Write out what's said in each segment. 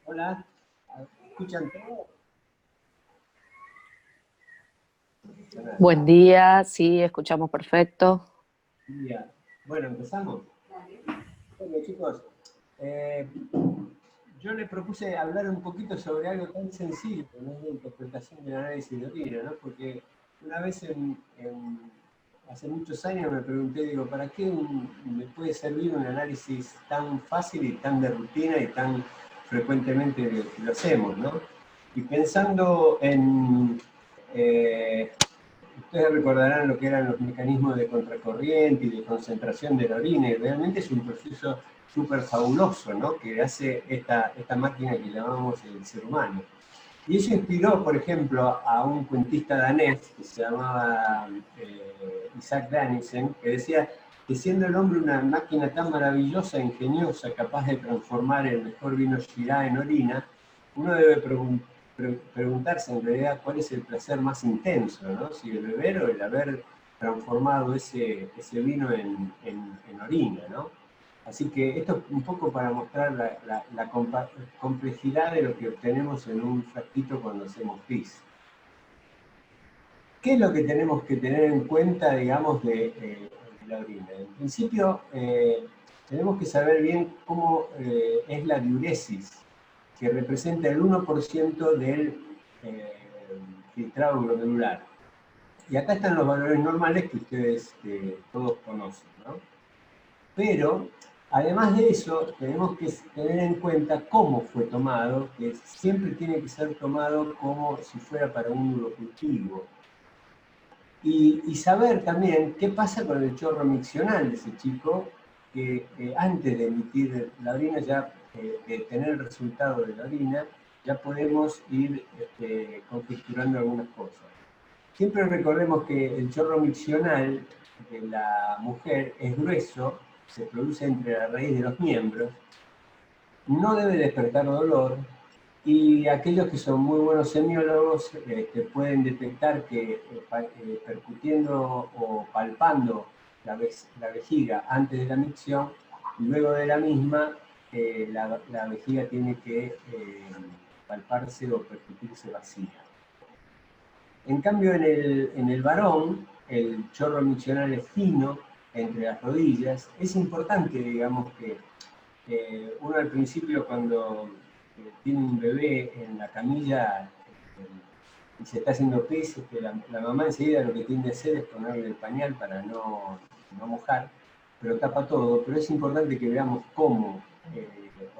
Hola, ¿escuchan todo? Buen día, sí, escuchamos perfecto. Ya. Bueno, empezamos. Bueno, chicos, yo les propuse hablar un poquito sobre algo tan sencillo, ¿no? Es la interpretación del análisis de orina, ¿no? Porque una vez hace muchos años me pregunté, digo, ¿para qué me puede servir un análisis tan fácil y tan de rutina y tan frecuentemente lo hacemos, ¿no? Y pensando en... ustedes recordarán lo que eran los mecanismos de contracorriente y de concentración de la orina, y realmente es un proceso súper fabuloso, ¿no? Que hace esta máquina que llamamos el ser humano. Y eso inspiró, por ejemplo, a un cuentista danés que se llamaba Isaac Danielsen, que decía que siendo el hombre una máquina tan maravillosa, ingeniosa, capaz de transformar el mejor vino Shiraz en orina, uno debe preguntarse en realidad cuál es el placer más intenso, ¿no? Si el beber o el haber transformado ese vino en orina, ¿no? Así que esto es un poco para mostrar la complejidad de lo que obtenemos en un frasquito cuando hacemos pis. ¿Qué es lo que tenemos que tener en cuenta, digamos, de la orina? En principio, tenemos que saber bien cómo es la diuresis, que representa el 1% del filtrado glomerular. Y acá están los valores normales que ustedes todos conocen, ¿no? Pero, además de eso, tenemos que tener en cuenta cómo fue tomado, que siempre tiene que ser tomado como si fuera para un urocultivo. Y saber también qué pasa con el chorro miccional de ese chico, que antes de emitir la orina, ya de tener el resultado de la orina, ya podemos ir configurando algunas cosas. Siempre recordemos que el chorro miccional de la mujer es grueso, se produce entre la raíz de los miembros, no debe despertar dolor, y aquellos que son muy buenos semiólogos pueden detectar que percutiendo o palpando la vejiga antes de la micción, luego de la misma, la vejiga tiene que palparse o percutirse vacía. En cambio, en el varón, el chorro miccional es fino, entre las rodillas. Es importante, digamos, que uno al principio cuando tiene un bebé en la camilla y se está haciendo pis, la mamá enseguida lo que tiende a hacer es ponerle el pañal para no mojar, pero tapa todo. Pero es importante que veamos cómo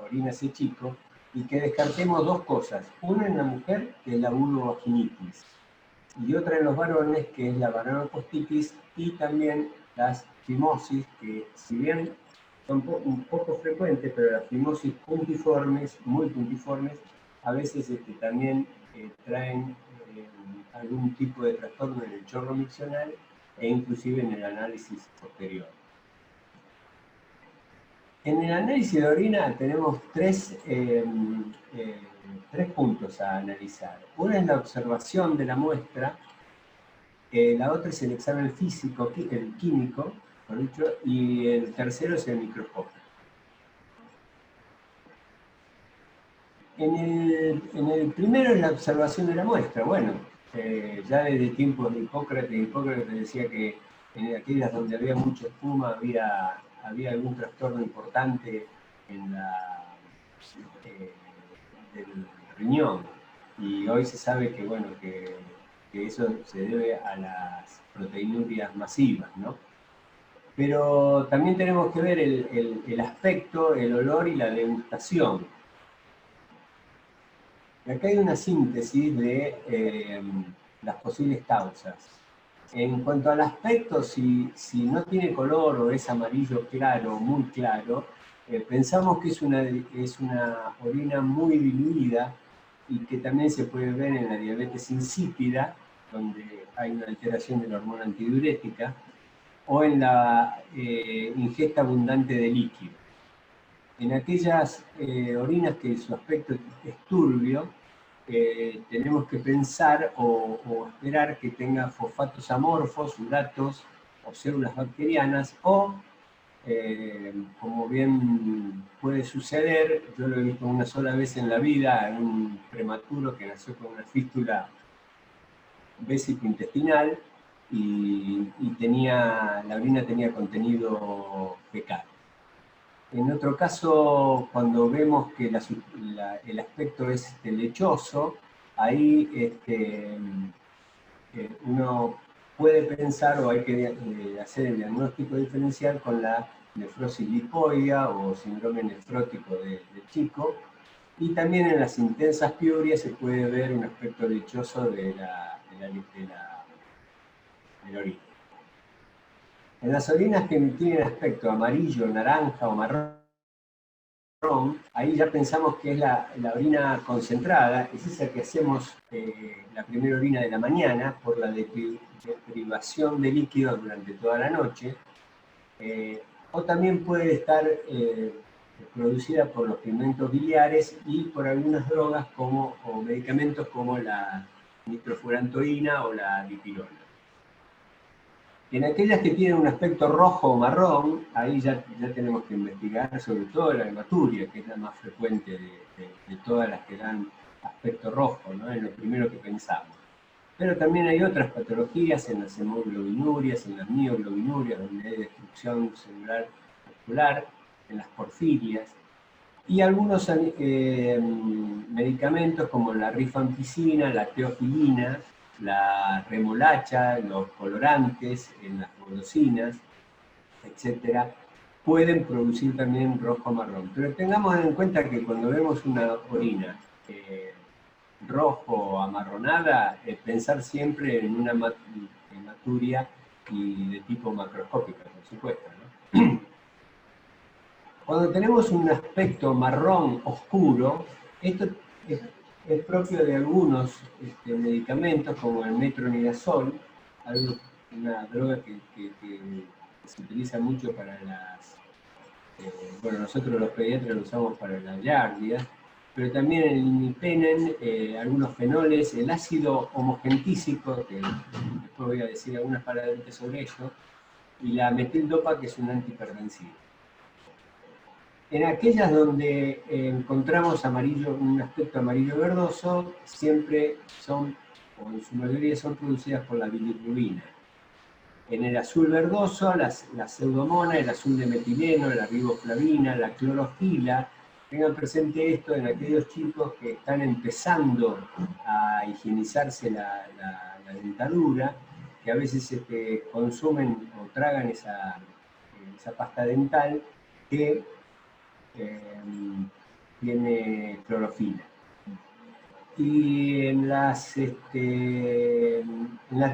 orina ese chico y que descartemos dos cosas. Una en la mujer, que es la vulvovaginitis, y otra en los varones, que es la varanopostitis, y también las fimosis, que si bien son un poco frecuentes, pero las fimosis puntiformes, muy puntiformes, a veces también traen algún tipo de trastorno en el chorro miccional e inclusive en el análisis posterior. En el análisis de orina tenemos tres puntos a analizar. Una es la observación de la muestra, la otra es el examen físico, el químico, por dicho, y el tercero es el microscopio. En el primero es la observación de la muestra. Bueno, ya desde tiempos de Hipócrates decía que en aquellas donde había mucha espuma había algún trastorno importante en del riñón. Y hoy se sabe que, bueno, que eso se debe a las proteinurias masivas, ¿no? Pero también tenemos que ver el aspecto, el olor y la degustación. Y acá hay una síntesis de las posibles causas. En cuanto al aspecto, si no tiene color o es amarillo claro, muy claro, pensamos que es una orina muy diluida y que también se puede ver en la diabetes insípida, donde hay una alteración de la hormona antidiurética, o en la ingesta abundante de líquido. En aquellas orinas que su aspecto es turbio, tenemos que pensar o esperar que tenga fosfatos amorfos, uratos o células bacterianas, o, como bien puede suceder, yo lo he visto una sola vez en la vida, en un prematuro que nació con una fístula vésico-intestinal y la orina tenía contenido fecal. En otro caso, cuando vemos que el aspecto es lechoso, ahí uno puede pensar o hay que hacer el diagnóstico diferencial con la nefrosis lipoidea o síndrome nefrótico del chico, y también en las intensas piurias se puede ver un aspecto lechoso de la orina. En las orinas que tienen aspecto amarillo, naranja o marrón, ahí ya pensamos que es la orina concentrada, es esa que hacemos la primera orina de la mañana por la deprivación de líquidos durante toda la noche, o también puede estar producida por los pigmentos biliares y por algunas drogas o medicamentos como la nitrofurantoína o la dipirona. En aquellas que tienen un aspecto rojo o marrón, ahí ya tenemos que investigar, sobre todo la hematuria, que es la más frecuente de todas las que dan aspecto rojo, ¿no? Es lo primero que pensamos. Pero también hay otras patologías en las hemoglobinurias, en las mioglobinurias, donde hay destrucción celular muscular, en las porfirias, y algunos medicamentos como la rifampicina, la teofilina, la remolacha, los colorantes, en las golosinas, etc., pueden producir también rojo marrón. Pero tengamos en cuenta que cuando vemos una orina rojo amarronada, pensar siempre en una hematuria y de tipo macroscópica, por supuesto, ¿no? Cuando tenemos un aspecto marrón oscuro, esto es propio de algunos medicamentos como el metronidazol, una droga que se utiliza mucho para las... bueno, nosotros los pediatras lo usamos para la giardia, pero también el imipenen, algunos fenoles, el ácido homogentísico, que después voy a decir algunas palabras sobre ello, y la metildopa, que es un antihipertensivo. En aquellas donde encontramos un aspecto amarillo verdoso, siempre son, o en su mayoría son producidas por la bilirrubina. En el azul verdoso, la pseudomona, el azul de metileno, la riboflavina, la clorofila. Tengan presente esto en aquellos chicos que están empezando a higienizarse la dentadura, que a veces consumen o tragan esa pasta dental que tiene clorofila. Y en las de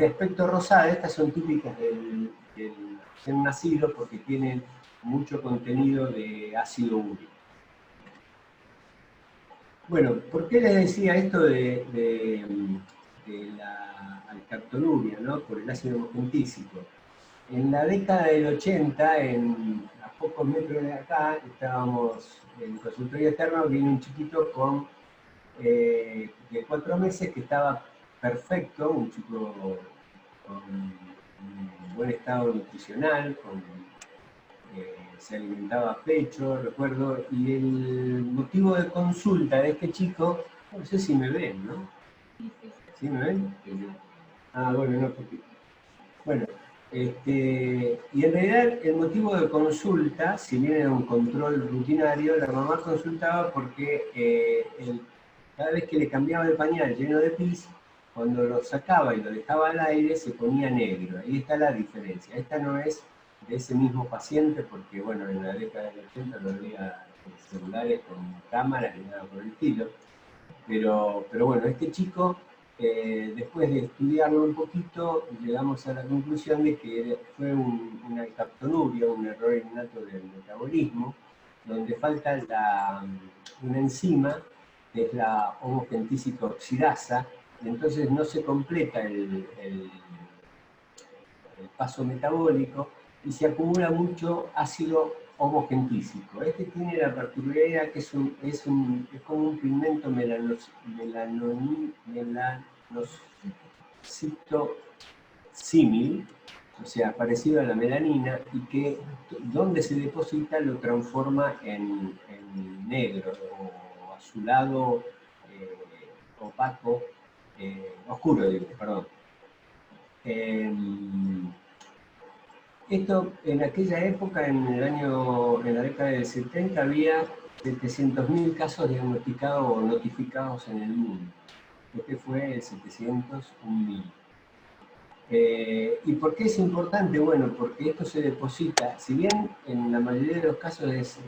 aspecto rosada, estas son típicas del recién nacido porque tienen mucho contenido de ácido úrico. Bueno, ¿por qué les decía esto de la alcaptonuria, ¿no? Por el ácido homogentísico? En la década del 80, a pocos metros de acá, estábamos en el consultorio externo, vino un chiquito de 4 meses que estaba perfecto, un chico con un buen estado nutricional, se alimentaba a pecho, recuerdo, y el motivo de consulta de este chico, no sé si me ven, ¿no? ¿Sí me ven? Ah, bueno, no, porque... Bueno, y en realidad el motivo de consulta, si bien era un control rutinario, la mamá consultaba porque cada vez que le cambiaba el pañal lleno de pis, cuando lo sacaba y lo dejaba al aire se ponía negro. Ahí está la diferencia. Esta no es de ese mismo paciente porque, bueno, en la década del 80 no había celulares con cámaras ni nada por el estilo. Pero bueno, este chico, después de estudiarlo un poquito, llegamos a la conclusión de que fue una alcaptonuria, un error innato del metabolismo, donde falta una enzima, que es la homogentísica oxidasa, y entonces no se completa el paso metabólico y se acumula mucho ácido homogentísico. Este tiene la particularidad que es como un pigmento melanocitosímil, o sea, parecido a la melanina, y que donde se deposita lo transforma en negro o azulado, opaco, oscuro, digo, perdón. Esto, en aquella época, en la década del 70, había 700.000 casos diagnosticados o notificados en el mundo. Este fue el 701.000. ¿Y por qué es importante? Bueno, porque esto se deposita, si bien en la mayoría de los casos es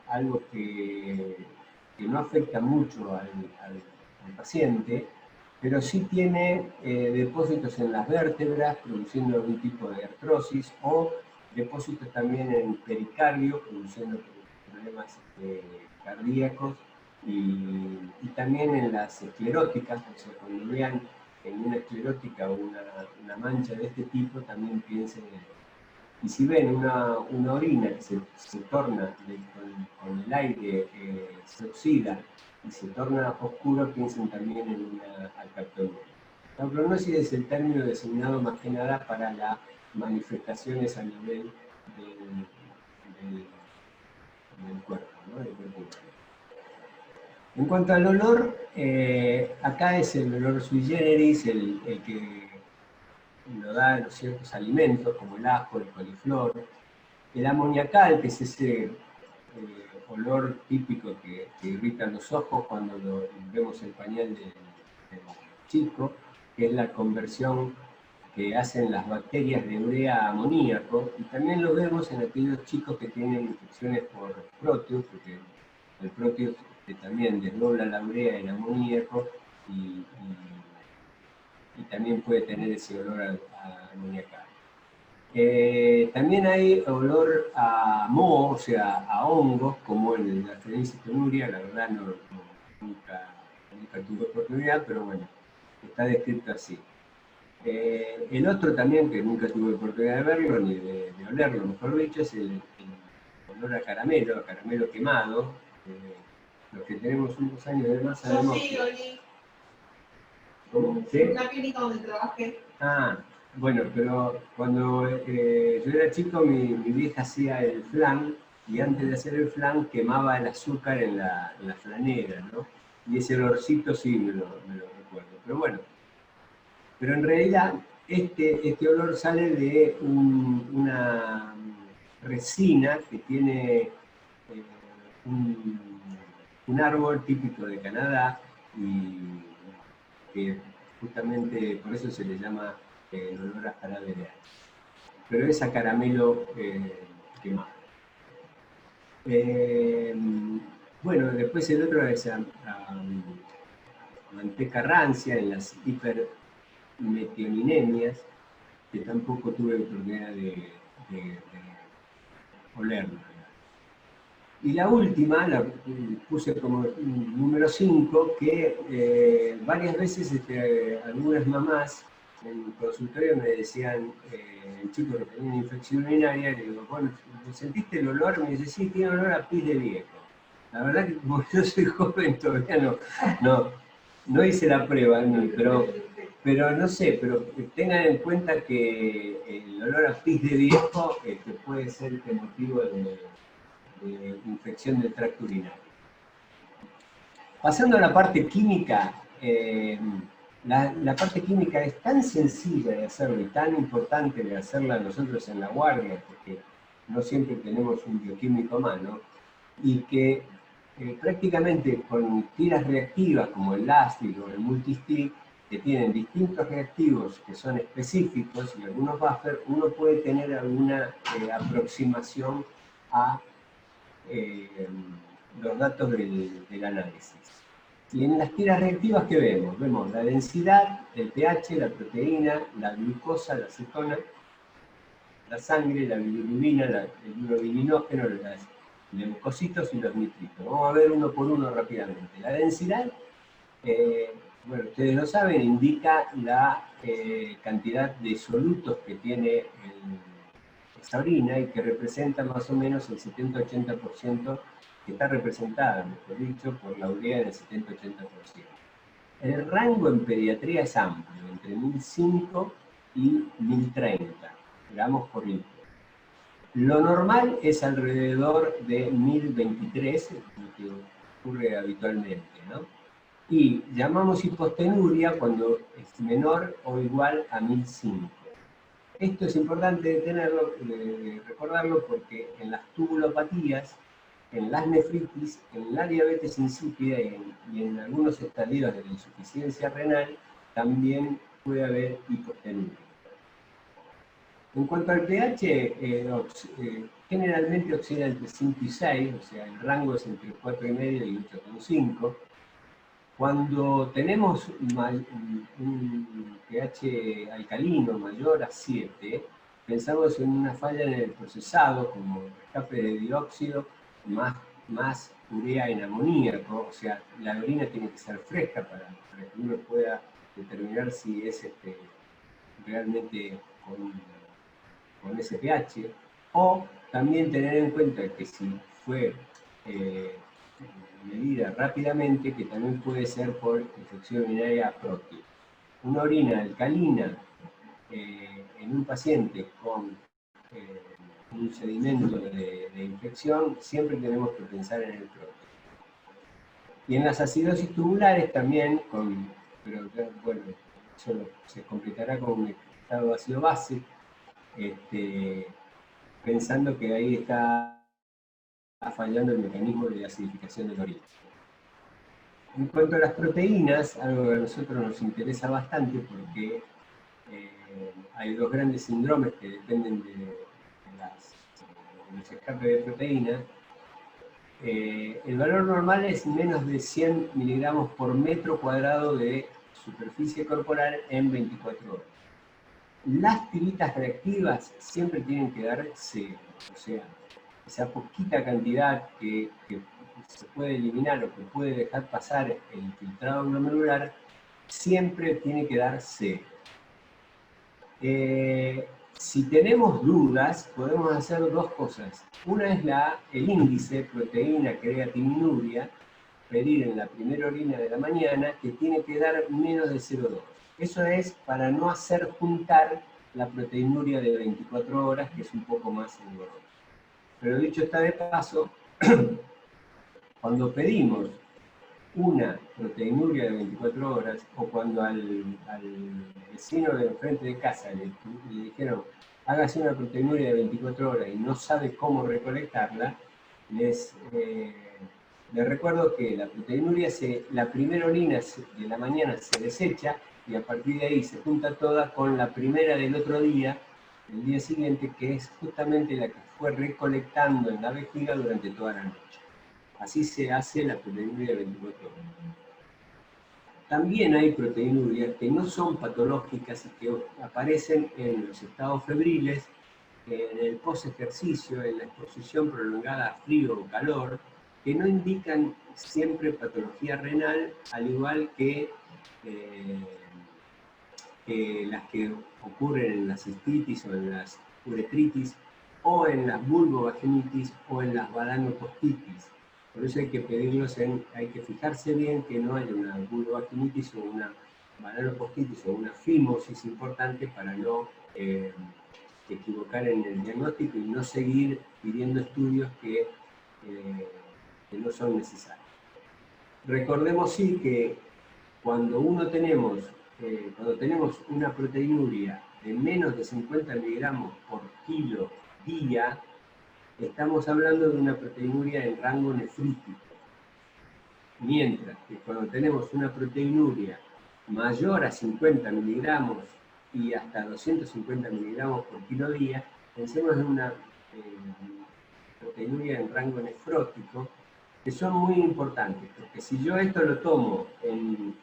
algo que no afecta mucho al paciente, pero sí tiene depósitos en las vértebras, produciendo algún tipo de artrosis, o depósitos también en pericardio, produciendo problemas cardíacos, y también en las escleróticas, o sea, cuando vean en una esclerótica o una mancha de este tipo, también piensen en esto. Y si ven una orina que se torna con el aire, se oxida y se torna oscuro, piensen también en una alcaptonomía. La prognosis es el término designado más que nada para las manifestaciones a nivel del cuerpo, ¿no? Del cuerpo humano. En cuanto al olor, acá es el olor sui generis, el que lo dan los ciertos alimentos como el ajo, el coliflor. El amoniacal, que es ese olor típico que irrita los ojos cuando vemos el pañal del chico, que es la conversión que hacen las bacterias de urea a amoníaco, y también lo vemos en aquellos chicos que tienen infecciones por Proteus, porque el Proteus también desdobla la urea en amoníaco y también puede tener ese olor a amoníacal. También hay olor a moho, o sea, a hongos, como en la Phrenisis tonuria. La verdad nunca tuve oportunidad, pero bueno, está descrito así. El otro también, que nunca tuve oportunidad de verlo, ni de olerlo, mejor dicho, es el olor a caramelo quemado. Los que tenemos unos años de más sabemos que... ¿Cómo? ¿Sí? Una clínica donde trabajé. Ah, bueno, pero cuando yo era chico, mi vieja hacía el flan, y antes de hacer el flan quemaba el azúcar en la flanera, ¿no? Y ese olorcito sí me lo recuerdo. Pero bueno, pero en realidad este olor sale de una resina que tiene un árbol típico de Canadá, y que justamente por eso se le llama el olor a jarabe de hacha. Pero es a caramelo quemado. Bueno, después el otro es a manteca rancia en las hipermetioninemias, que tampoco tuve oportunidad de olerlo. Y la última, la puse como número 5, que varias veces algunas mamás en el consultorio me decían, el chico que tenía una infección urinaria, le digo, bueno, ¿sentiste el olor? Me dice, sí, tiene olor a pis de viejo. La verdad que como yo soy joven todavía no hice la prueba, pero no sé, pero tengan en cuenta que el olor a pis de viejo puede ser motivo de infección del tracto urinario. Pasando a la parte química, la parte química es tan sencilla de hacerlo y tan importante de hacerla nosotros en la guardia, porque no siempre tenemos un bioquímico a mano, y que prácticamente con tiras reactivas como el LASTIC o el multistick, que tienen distintos reactivos que son específicos y algunos buffer, uno puede tener alguna aproximación a los datos del análisis. Y en las tiras reactivas, ¿qué vemos? Vemos la densidad, el pH, la proteína, la glucosa, la cetona, la sangre, la bilirrubina, el urobilinógeno, los leucocitos y los nitritos. Vamos a ver uno por uno rápidamente. La densidad, bueno, ustedes lo saben, indica la cantidad de solutos que tiene esa orina y que representa más o menos el 70-80%, que está representada, mejor dicho, por la urea en el 70-80%. El rango en pediatría es amplio, entre 1005 y 1030 gramos por litro. Lo normal es alrededor de 1023, lo que ocurre habitualmente, ¿no? Y llamamos hipostenuria cuando es menor o igual a 1005. Esto es importante recordarlo porque en las tubulopatías, en las nefritis, en la diabetes insípida y en algunos estadios de la insuficiencia renal también puede haber hipostenuria. En cuanto al pH, generalmente oscila entre 5 y 6, o sea, el rango es entre 4,5 y 8,5. Cuando tenemos un pH alcalino mayor a 7, pensamos en una falla en el procesado, como escape de dióxido, más urea en amoníaco, o sea, la orina tiene que ser fresca para que uno pueda determinar si es realmente con ese pH, o también tener en cuenta que si fue medida rápidamente, que también puede ser por infección urinaria próxima. Una orina alcalina en un paciente con un sedimento de infección, siempre tenemos que pensar en el próximo. Y en las acidosis tubulares también, pero bueno, eso se completará con un estado ácido base, pensando que ahí está fallando el mecanismo de acidificación de la orina. En cuanto a las proteínas, algo que a nosotros nos interesa bastante porque hay dos grandes síndromes que dependen de los escapes de proteínas. El valor normal es menos de 100 miligramos por metro cuadrado de superficie corporal en 24 horas. Las tiritas reactivas siempre tienen que dar 0, o sea, esa poquita cantidad que se puede eliminar o que puede dejar pasar el filtrado glomerular, siempre tiene que dar 0. Si tenemos dudas, podemos hacer dos cosas. Una es el índice proteína creatininuria, pedir en la primera orina de la mañana, que tiene que dar menos de 0,2. Eso es para no hacer juntar la proteinuria de 24 horas, que es un poco más engorrosa. Pero dicho está de paso, cuando pedimos una proteinuria de 24 horas, o cuando al vecino de enfrente de casa le dijeron hágase una proteinuria de 24 horas y no sabe cómo recolectarla, les recuerdo que la proteinuria, la primera orina de la mañana se desecha y a partir de ahí se junta toda con la primera del otro día, el día siguiente, que es justamente la que fue recolectando en la vejiga durante toda la noche. Así se hace la proteinuria de 24 horas. También hay proteinurias que no son patológicas y que aparecen en los estados febriles, en el post-ejercicio, en la exposición prolongada a frío o calor, que no indican siempre patología renal, al igual que las que ocurren en la cistitis o en las uretritis, o en las vulvovaginitis o en las balanopostitis. Por eso hay que pedirlos, hay que fijarse bien que no haya una vulvovaginitis o una balanopostitis o una fimosis importante para no equivocar en el diagnóstico y no seguir pidiendo estudios que no son necesarios. Recordemos sí que cuando tenemos una proteinuria de menos de 50 miligramos por kilo día, estamos hablando de una proteinuria en rango nefrítico. Mientras que cuando tenemos una proteinuria mayor a 50 miligramos y hasta 250 miligramos por kilo día, pensemos en una proteinuria en rango nefrótico, que son muy importantes, porque si yo esto lo tomo en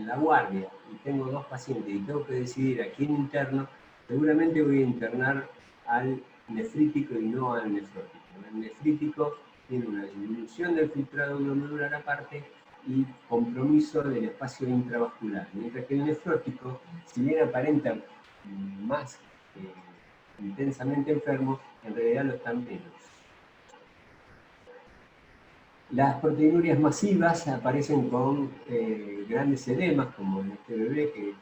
la guardia y tengo dos pacientes y tengo que decidir a quién interno, seguramente voy a internar al nefrítico y no al nefrótico. El nefrítico tiene una disminución del filtrado glomerular aparte y compromiso del espacio intravascular, mientras que el nefrótico, si bien aparenta más intensamente enfermos, en realidad lo están menos. Las proteinurias masivas aparecen con grandes edemas, como en este bebé que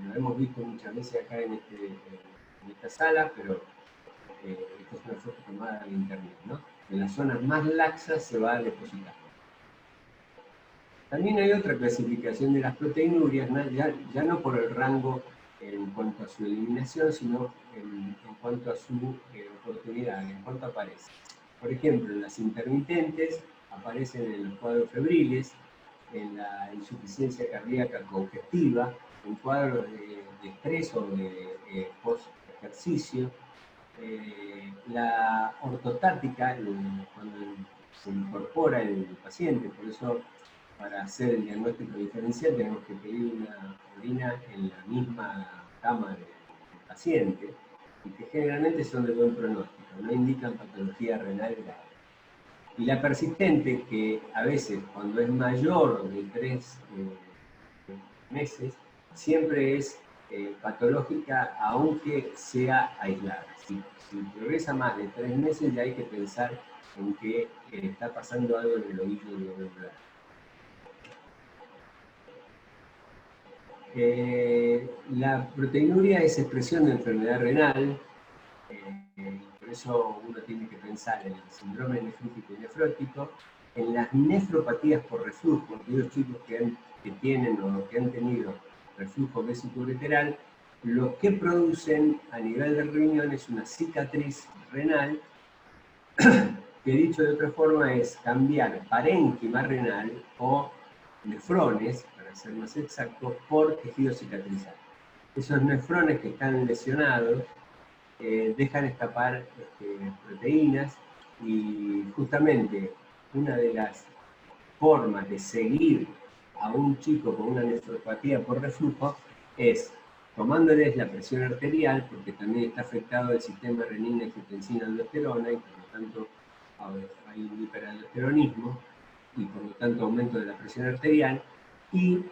lo hemos visto muchas veces acá en esta sala, pero esta es una foto tomada de internet, ¿no? En las zonas más laxas se va a depositar. También hay otra clasificación de las proteinurias, ¿no? ya no por el rango en cuanto a su eliminación, sino en cuanto a su oportunidad, en cuanto aparece. Por ejemplo, las intermitentes aparecen en los cuadros febriles, en la insuficiencia cardíaca congestiva, en cuadros de estrés o de post-ejercicio. La ortotática, cuando se incorpora el paciente, por eso para hacer el diagnóstico diferencial tenemos que pedir una orina en la misma cama del paciente, y que generalmente son de buen pronóstico, no indican patología renal grave. Y la persistente, que a veces cuando es mayor de 3 meses, siempre es patológica, aunque sea aislada. Si progresa más de 3 meses, ya hay que pensar en que está pasando algo en el oído glomerular. La proteinuria es expresión de enfermedad renal, por eso uno tiene que pensar en el síndrome nefrítico y nefrótico, en las nefropatías por reflujo, aquellos chicos que tienen o que han tenido reflujo vesicoureteral, lo que producen a nivel del riñón es una cicatriz renal, que dicho de otra forma es cambiar parénquima renal o nefrones, para ser más exacto, por tejido cicatrizado. Esos nefrones que están lesionados dejan escapar proteínas, y justamente una de las formas de seguir a un chico con una nefropatía por reflujo es tomándoles la presión arterial, porque también está afectado el sistema renina, angiotensina, aldosterona, y por lo tanto hay un hiperaldosteronismo, y por lo tanto aumento de la presión arterial, y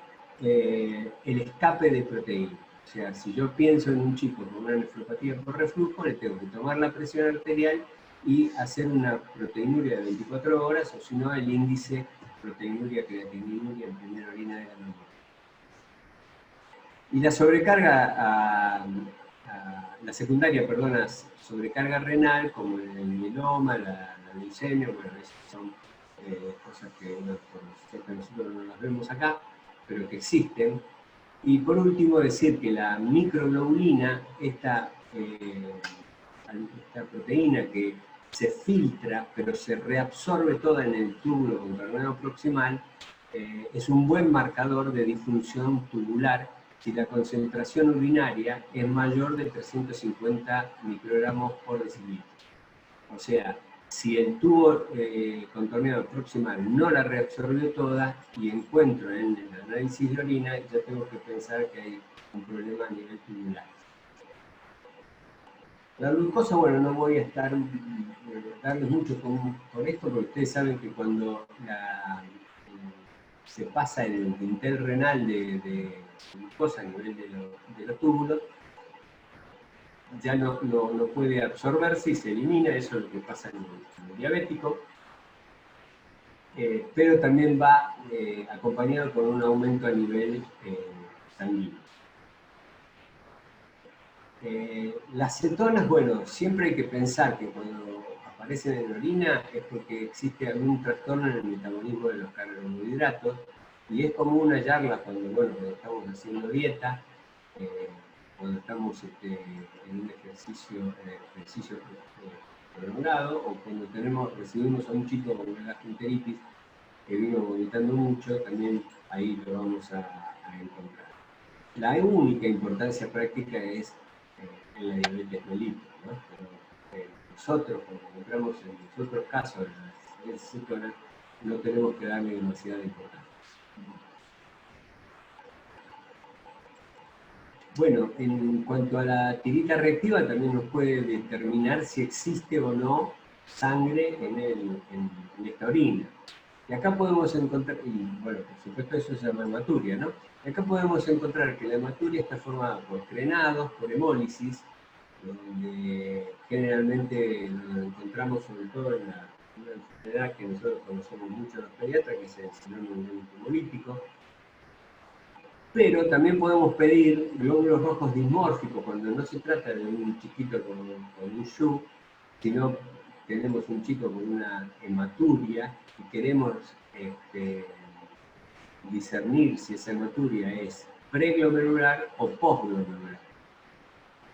el escape de proteínas. O sea, si yo pienso en un chico con una nefropatía por reflujo, le tengo que tomar la presión arterial y hacer una proteinuria de 24 horas, o si no, el índice proteinuria, creatininuria en primera orina de la mañana. Y la sobrecarga, la secundaria, perdona, sobrecarga renal, como el mieloma, la leucemia, bueno, esas son cosas que nosotros no las vemos acá, pero que existen. Y por último, decir que la microglobulina, esta proteína que se filtra, pero se reabsorbe toda en el túbulo contornado proximal, es un buen marcador de disfunción tubular si la concentración urinaria es mayor de 350 microgramos por decilitro. O sea, si el tubo contorneado proximal no la reabsorbió toda y encuentro en el análisis de orina, ya tengo que pensar que hay un problema a nivel tubular. La glucosa, bueno, no voy a estar darles mucho con esto, porque ustedes saben que cuando se pasa el dintel renal de glucosa a nivel de los túbulos, ya no puede absorberse y se elimina. Eso es lo que pasa en el diabético, pero también va acompañado con un aumento a nivel sanguíneo. Las cetonas, bueno, siempre hay que pensar que cuando aparecen en la orina es porque existe algún trastorno en el metabolismo de los carbohidratos, y es común hallarla cuando estamos haciendo dieta, cuando estamos en un ejercicio prolongado, o cuando recibimos a un chico con una gastroenteritis que vino vomitando mucho, también ahí lo vamos a encontrar. La única importancia práctica es en la diabetes mellitus, ¿no? Pero nosotros, cuando encontramos en los otros casos de las cetonas, no tenemos que darle demasiada importancia. Bueno, en cuanto a la tirita reactiva, también nos puede determinar si existe o no sangre en esta orina. Y acá podemos encontrar, y bueno, por supuesto eso se llama hematuria, ¿no? Y acá podemos encontrar que la hematuria está formada por crenados, por hemólisis, donde generalmente nos encontramos sobre todo en una enfermedad que nosotros conocemos mucho los pediatras, que es el síndrome úrico hemolítico. Pero también podemos pedir glóbulos rojos dismórficos cuando no se trata de un chiquito con un SHU, sino tenemos un chico con una hematuria y queremos discernir si esa hematuria es preglomerular o postglomerular.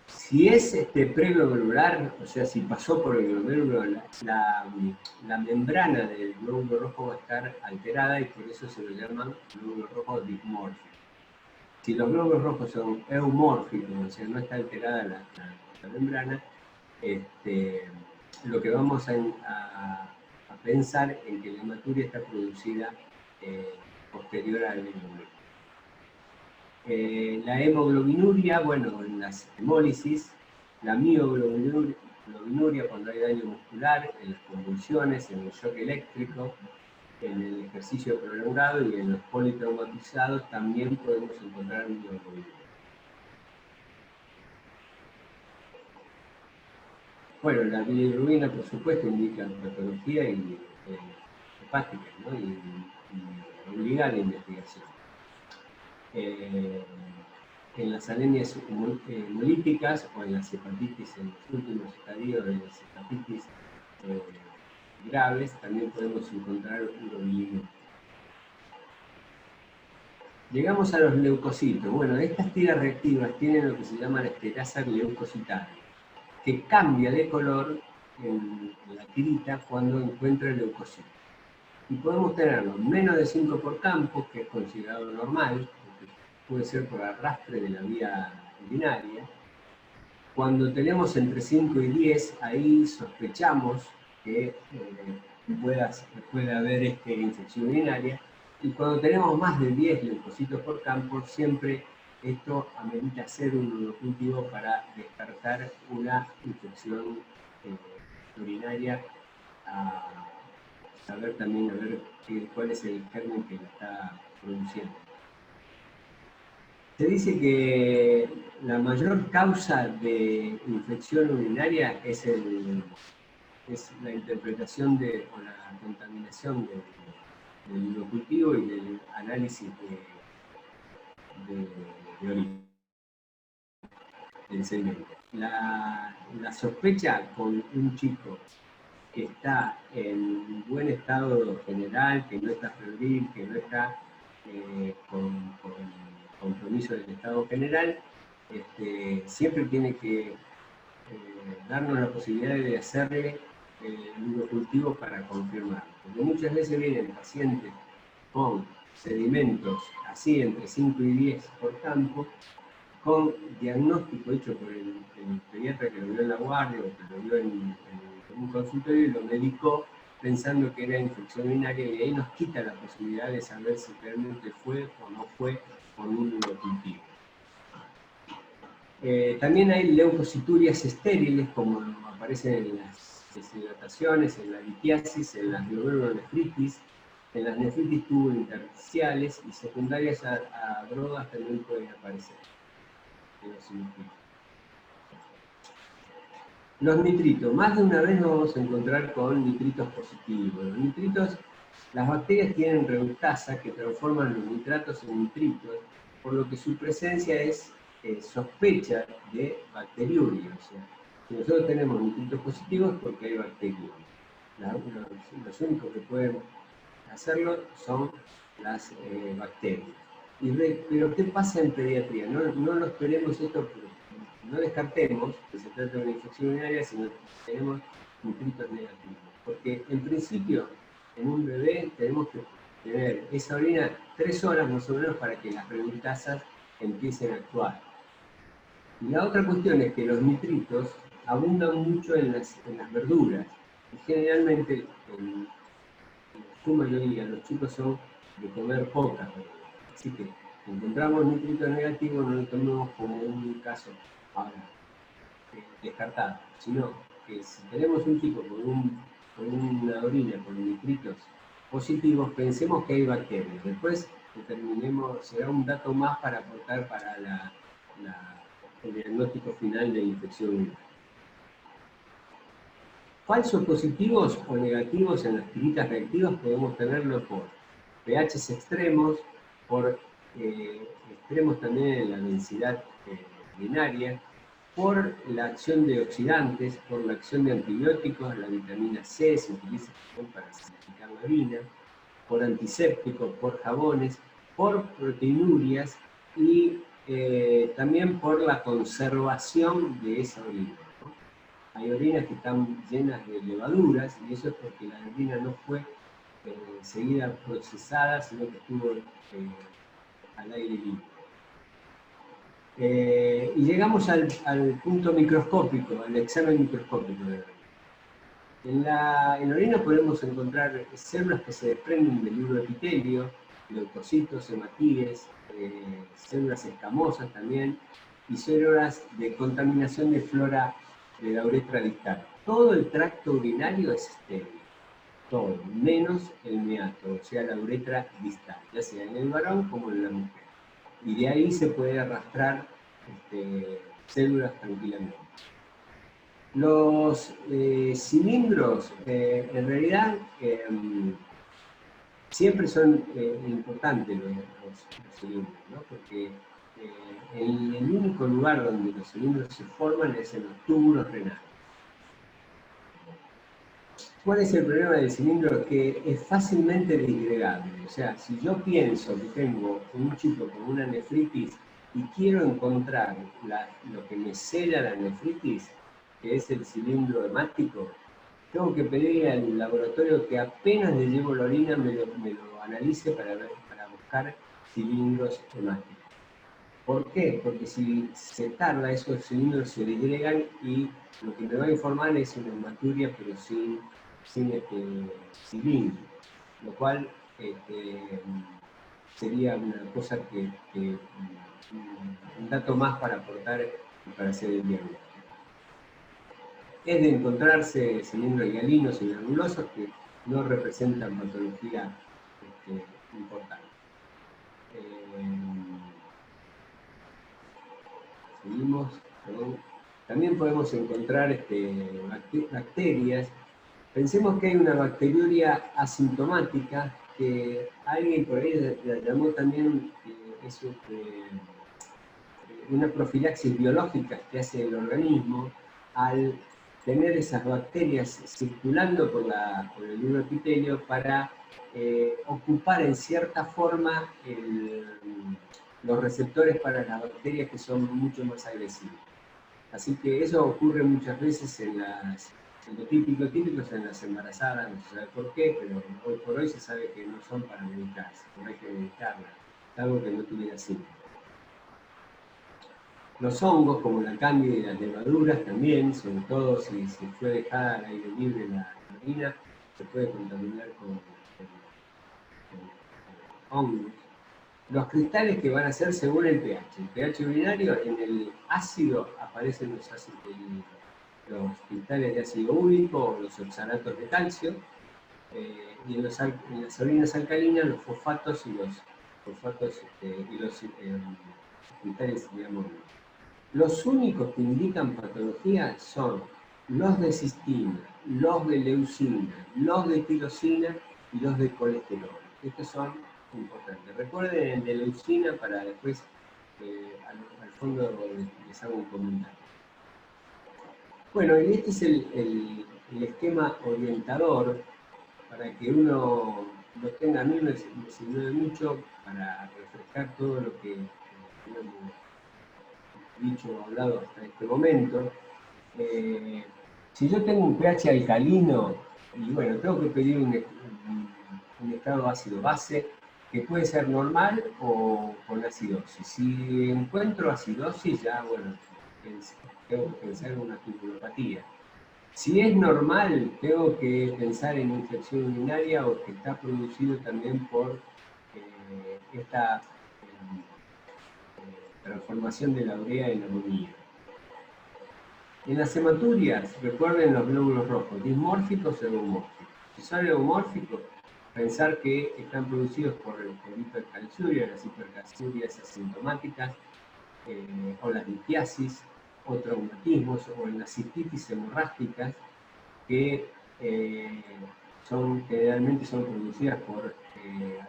Si es preglomerular, o sea, si pasó por el glomérulo, la membrana del glóbulo rojo va a estar alterada y por eso se lo llaman glóbulos rojos dismórficos. Si los glóbulos rojos son eumórficos, o sea, no está alterada la membrana, lo que vamos a pensar en que la hematuria está producida posterior al hemoglobina. La hemoglobinuria, bueno, en las hemólisis, la mioglobinuria cuando hay daño muscular, en las convulsiones, en el shock eléctrico, en el ejercicio prolongado y en los politraumatizados también podemos encontrar mioglobinuria. Bueno, la bilirrubina, por supuesto, indica patología y hepática, ¿no? y obliga a la investigación. En las anemias hemolíticas o en las hepatitis, en los últimos estadios de las hepatitis graves, también podemos encontrar urobilino. Llegamos a los leucocitos. Bueno, estas tiras reactivas tienen lo que se llama la esterasa leucocitaria, que cambia de color en la tirita cuando encuentra el leucocito. Y podemos tenerlo menos de 5 por campo, que es considerado normal, puede ser por arrastre de la vía urinaria. Cuando tenemos entre 5 y 10, ahí sospechamos que puede haber infección urinaria. Y cuando tenemos más de 10 leucocitos por campo, siempre esto amerita hacer un urocultivo para descartar una infección urinaria, a saber también cuál es el germen que la está produciendo. Se dice que la mayor causa de infección urinaria es la interpretación o la contaminación del urocultivo y del análisis de orina, del sedimento. La sospecha con un chico que está en buen estado general, que no está febril, que no está con compromiso del estado general, siempre tiene que darnos la posibilidad de hacerle el urocultivo para confirmar. Porque muchas veces vienen pacientes con sedimentos así entre 5 y 10 por campo, con diagnóstico hecho por el pediatra que lo vio en la guardia o que lo vio en un consultorio y lo medicó pensando que era infección urinaria, y ahí nos quita la posibilidad de saber si realmente fue o no fue por un urocultivo. También hay leucociturias estériles, como aparecen en las deshidrataciones, en la litiasis, en las glomerulonefritis, en las nefritis tubo-intersticiales y secundarias a drogas también pueden aparecer. Los nitritos. Más de una vez nos vamos a encontrar con nitritos positivos. Los nitritos, las bacterias tienen reductasa que transforman los nitratos en nitritos, por lo que su presencia es sospecha de bacteriuria. O sea, si nosotros tenemos nitritos positivos es porque hay bacteriuria. Los únicos que pueden hacerlo son las bacterias. Pero ¿qué pasa en pediatría? No lo esperemos esto, no descartemos que se trata de una infección urinaria si no tenemos nitritos negativos. Porque en principio, en un bebé tenemos que tener esa orina 3 horas más o menos para que las reductasas empiecen a actuar. Y la otra cuestión es que los nitritos abundan mucho en las verduras. Y generalmente, en su mayoría, los chicos son de comer pocas verduras. Así que encontramos nitritos negativos, no lo tomemos como un caso ahora descartado, sino que si tenemos un chico con una orina con nitritos positivos, pensemos que hay bacterias. Después determinemos, será un dato más para aportar para el diagnóstico final de infección urinaria. Falsos positivos o negativos en las tiritas reactivas podemos tenerlo por pHs extremos, por extremos también en la densidad urinaria, por la acción de oxidantes, por la acción de antibióticos, la vitamina C se utiliza para acidificar la orina, por antisépticos, por jabones, por proteinurias y también por la conservación de esa orina. Hay orinas que están llenas de levaduras y eso es porque la orina no fue seguida procesada, sino que estuvo al aire libre. Y llegamos al punto microscópico, al examen microscópico de la orina. En la orina podemos encontrar células que se desprenden del uroepitelio, leucocitos, hematíes, células escamosas también, y células de contaminación de flora de la uretra distal. Todo el tracto urinario es estéril, todo, menos el meato, o sea, la uretra distal, ya sea en el varón como en la mujer. Y de ahí se puede arrastrar células tranquilamente. Los cilindros, en realidad, siempre son importantes los cilindros, ¿no? Porque el único lugar donde los cilindros se forman es en los túbulos renales. ¿Cuál es el problema del cilindro? Que es fácilmente disgregable. O sea, si yo pienso que tengo un chico con una nefritis y quiero encontrar lo que me sella la nefritis, que es el cilindro hemático, tengo que pedirle al laboratorio que apenas le llevo la orina me lo analice para buscar cilindros hemáticos. ¿Por qué? Porque si se tarda, esos cilindros se disgregan y lo que me va a informar es una hematuria, pero sin cilindro, lo cual sería una cosa un dato más para aportar y para hacer el diagnóstico. Es de encontrarse cilindros hialinos y granulosos que no representan patología importante. Seguimos. También podemos encontrar bacterias. Pensemos que hay una bacteriuria asintomática que alguien por ahí la llamó también una profilaxis biológica que hace el organismo al tener esas bacterias circulando por el uroepitelio para ocupar en cierta forma los receptores para las bacterias que son mucho más agresivas. Así que eso ocurre muchas veces en lo típico es en las embarazadas, no se sabe por qué, pero hoy por hoy se sabe que no son para medicarse, no hay que medicarlas, algo que no tuviera síntomas. Los hongos, como la cándida y las levaduras, también, sobre todo si fue dejada al aire libre la orina, se puede contaminar con hongos. Los cristales que van a ser según el pH. El pH urinario, en el ácido aparecen los cristales de ácido úrico o los oxalatos de calcio, y en las orinas alcalinas los fosfatos y los cristales, digamos. Los únicos que indican patología son los de cistina, los de leucina, los de tirosina y los de colesterol. Estos son importantes. Recuerden el de leucina para después, al fondo, les hago un comentario. Bueno, y este es el esquema orientador para que uno lo tenga. A mí me sirvió mucho para refrescar todo lo que hemos dicho o hablado hasta este momento. Si yo tengo un pH alcalino, y bueno, tengo que pedir un estado ácido-base, que puede ser normal o con acidosis. Si encuentro acidosis, ya, bueno, tengo que pensar en una tubulopatía. Si es normal, tengo que pensar en infección urinaria o que está producido también por esta transformación de la urea en amonía. En las hematurias, recuerden los glóbulos rojos, dismórficos o eumórficos. Si son eumórficos, pensar que están producidos por hipercalciuria, las hipercalciurias asintomáticas, o las litiasis, o traumatismos, o en las cistitis hemorrágicas, que generalmente son producidas por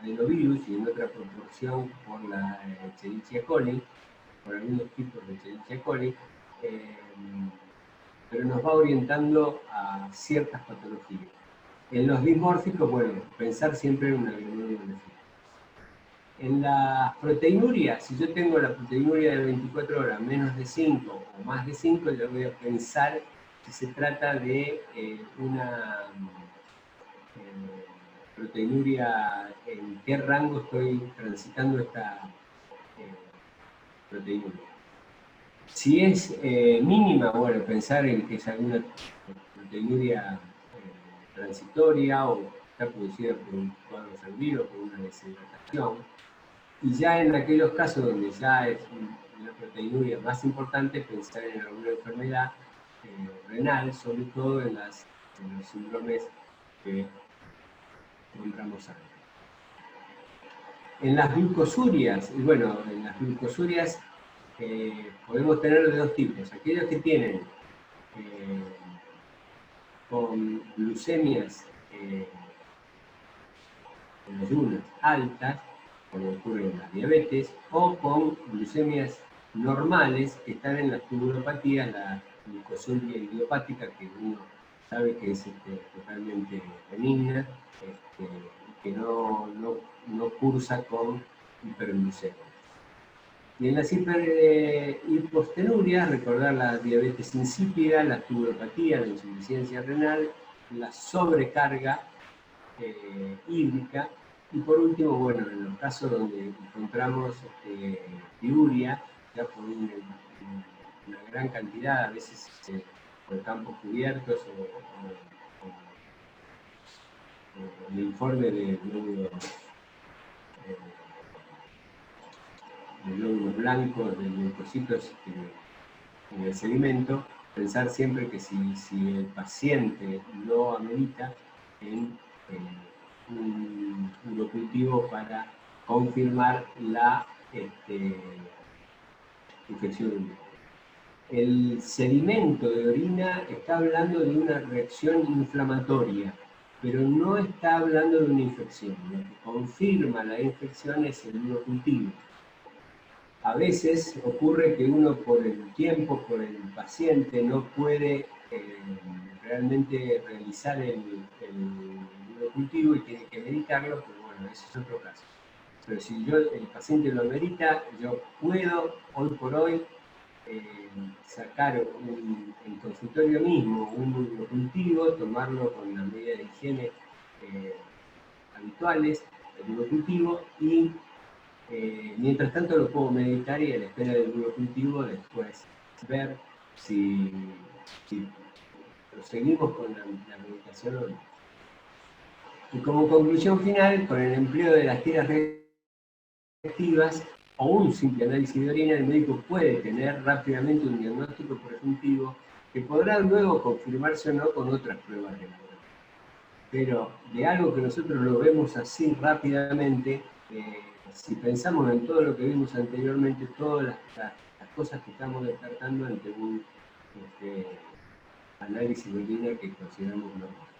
adenovirus y en otra proporción por la Escherichia coli, por algunos tipos de Escherichia coli, pero nos va orientando a ciertas patologías. En los dismórficos, bueno, pensar siempre en una glomerulonefritis. En las proteinurias, si yo tengo la proteinuria de 24 horas menos de 5 o más de 5, yo voy a pensar si se trata de una proteinuria, en qué rango estoy transitando esta proteinuria. Si es mínima, bueno, pensar en que es alguna proteinuria transitoria o está producida por un cuadro servido, por una deshidratación. Y ya en aquellos casos donde ya es una proteinuria más importante, pensar en alguna enfermedad renal, sobre todo en los síndromes que nombramos antes. En las glucosurias, y bueno, en las glucosurias podemos tener de dos tipos. Aquellos que tienen con glucemias en ayunas altas, como ocurre en la diabetes, o con glucemias normales que están en las tubulopatías, la glucosuria idiopática, que uno sabe que es totalmente benigna, que no cursa con hiperglucemia. Y en las hipostenurias, recordar la diabetes insípida, la tubulopatía, la insuficiencia renal, la sobrecarga hídrica, y por último, bueno, en los casos donde encontramos piuria, ya por una gran cantidad, a veces por campos cubiertos o el informe de glóbulos blancos, de leucocitos en el sedimento, pensar siempre que si el paciente lo amerita, en un urocultivo para confirmar la infección urinaria. El sedimento de orina está hablando de una reacción inflamatoria, pero no está hablando de una infección. Lo que confirma la infección es el urocultivo. A veces ocurre que uno por el tiempo, por el paciente, no puede realmente realizar el urocultivo y tiene que medicarlo, pero bueno, ese es otro caso. Pero si el paciente lo amerita, yo puedo, hoy por hoy, sacar en consultorio mismo un urocultivo, tomarlo con las medidas de higiene habituales, el urocultivo, y mientras tanto lo puedo meditar y a la espera del urocultivo después ver si proseguimos con la medicación o no. Y como conclusión final, con el empleo de las tiras reactivas o un simple análisis de orina, el médico puede tener rápidamente un diagnóstico preventivo que podrá luego confirmarse o no con otras pruebas de laboratorio. Pero de algo que nosotros lo vemos así rápidamente, si pensamos en todo lo que vimos anteriormente, todas las cosas que estamos descartando ante un análisis de orina que consideramos normal.